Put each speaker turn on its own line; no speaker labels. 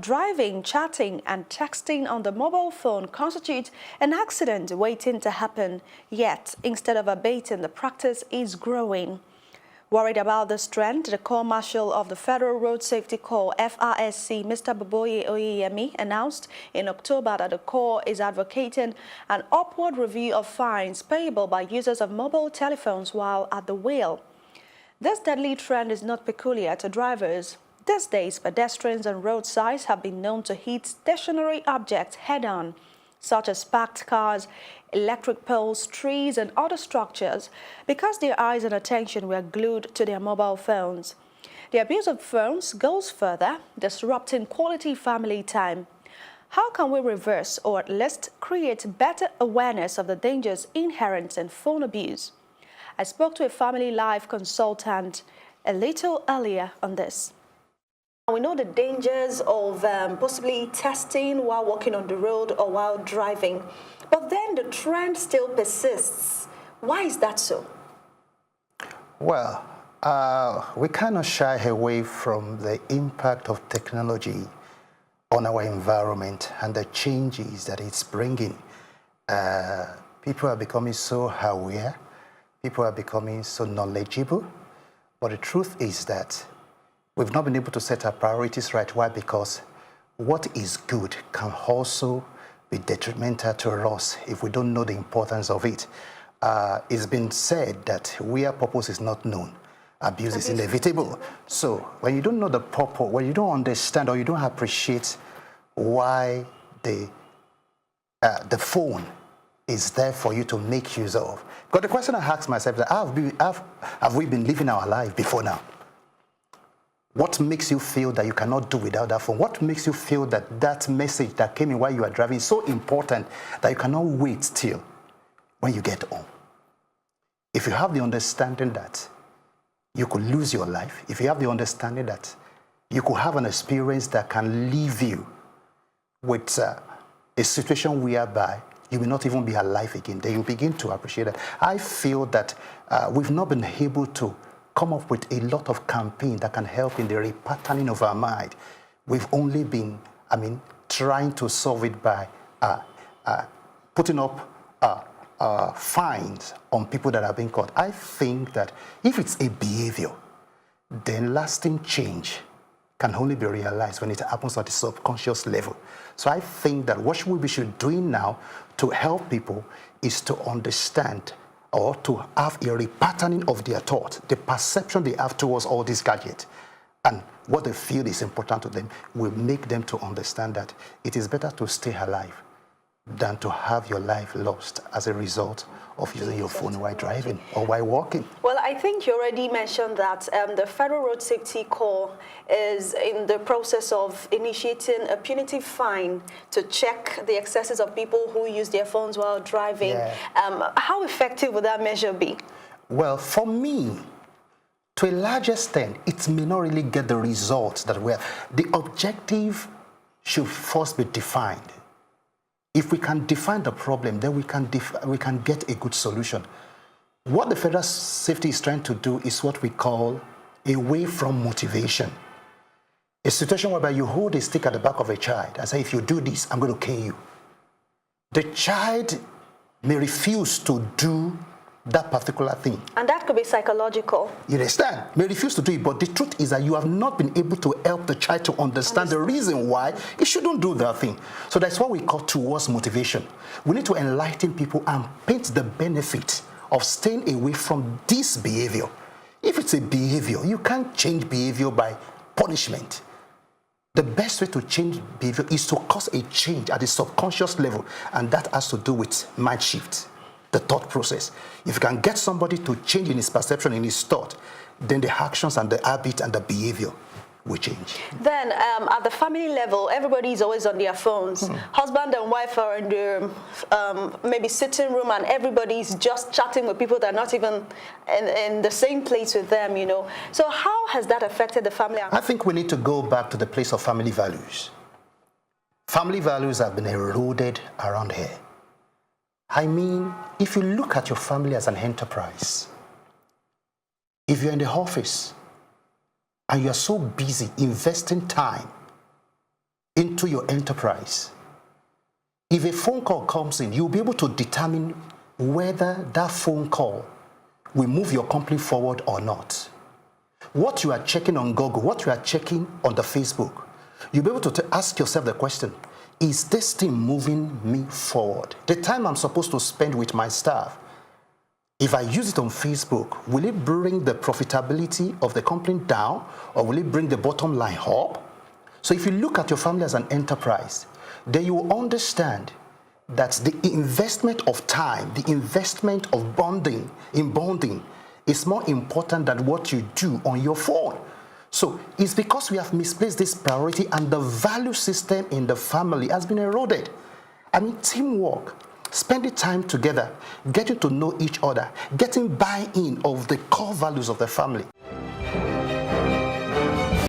driving, chatting and texting on the mobile phone constitute an accident waiting to happen, yet instead of abating, the practice is growing. Worried about this trend, the Corps Marshal of the Federal Road Safety Corps, FRSC, Mr. Boboye Oyeyemi, announced in October that the Corps is advocating an upward review of fines payable by users of mobile telephones while at the wheel. This deadly trend is not peculiar to drivers. These days, pedestrians and roadsides have been known to hit stationary objects head-on, such as parked cars, electric poles, trees and other structures, because their eyes and attention were glued to their mobile phones. The abuse of phones goes further, disrupting quality family time. How can we reverse or at least create better awareness of the dangers inherent in phone abuse? I spoke to a family life consultant a little earlier on this. We know the dangers of possibly texting while walking on the road or while driving, but then the trend still persists. Why is that so?
Well, we cannot shy away from the impact of technology on our environment and the changes that it's bringing. People are becoming so aware, people are becoming so knowledgeable, but the truth is that we've not been able to set our priorities right. Why? Because what is good can also be detrimental to us if we don't know the importance of it. It's been said that where purpose is not known, abuse is inevitable. So when you don't know the purpose, when you don't understand or you don't appreciate why the phone is there for you to make use of. Because the question I ask myself is, have we been living our life before now? What makes you feel that you cannot do without that phone? What makes you feel that that message that came in while you are driving is so important that you cannot wait till when you get home? If you have the understanding that you could lose your life, if you have the understanding that you could have an experience that can leave you with a situation whereby you will not even be alive again, then you begin to appreciate it. I feel that we've not been able to come up with a lot of campaign that can help in the repatterning of our mind. We've only been, trying to solve it by putting up fines on people that are being caught. I think that if it's a behavior, then lasting change can only be realized when it happens at the subconscious level. So I think that what we should be doing now to help people is to understand or to have a repatterning of their thought, the perception they have towards all these gadgets, and what they feel is important to them will make them to understand that it is better to stay alive than to have your life lost as a result of using your phone while driving or while walking.
Well, I think you already mentioned that the Federal Road Safety Corps is in the process of initiating a punitive fine to check the excesses of people who use their phones while driving. Yeah. How effective would that measure be? Well,
for me, to a large extent, it may not really get the results that we have. The objective should first be defined. If we can define the problem, then we can get a good solution. What the federal safety is trying to do is what we call away from motivation. A situation whereby you hold a stick at the back of a child and say, if you do this, I'm going to kill you. The child may refuse to do that particular thing.
And that could be psychological.
You understand? May refuse to do it, but the truth is that you have not been able to help the child to understand the reason why he shouldn't do that thing. So that's what we call towards motivation. We need to enlighten people and paint the benefit of staying away from this behavior. If it's a behavior, you can't change behavior by punishment. The best way to change behavior is to cause a change at the subconscious level, and that has to do with mind shift. The thought process. If you can get somebody to change in his perception, in his thought, then the actions and the habit and the behavior will change.
Then at the family level, everybody is always on their phones. Husband and wife are in their maybe sitting room and everybody's just chatting with people that are not even in the same place with them, you know. So how has that affected the family?
I think we need to go back to the place of family values. Family values have been eroded around here. I mean, if you look at your family as an enterprise, if you're in the office and you're so busy investing time into your enterprise. If a phone call comes in, you'll be able to determine whether that phone call will move your company forward or not. What you are checking on Google, what you are checking on the Facebook, you'll be able to ask yourself the question, is this thing moving me forward? The time I'm supposed to spend with my staff, if I use it on Facebook, will it bring the profitability of the company down, or will it bring the bottom line up? So if you look at your family as an enterprise, then you will understand that the investment of time, the investment of bonding is more important than what you do on your phone. So it's because we have misplaced this priority and the value system in the family has been eroded. I mean, teamwork, spending time together, getting to know each other, getting buy-in of the core values of the family.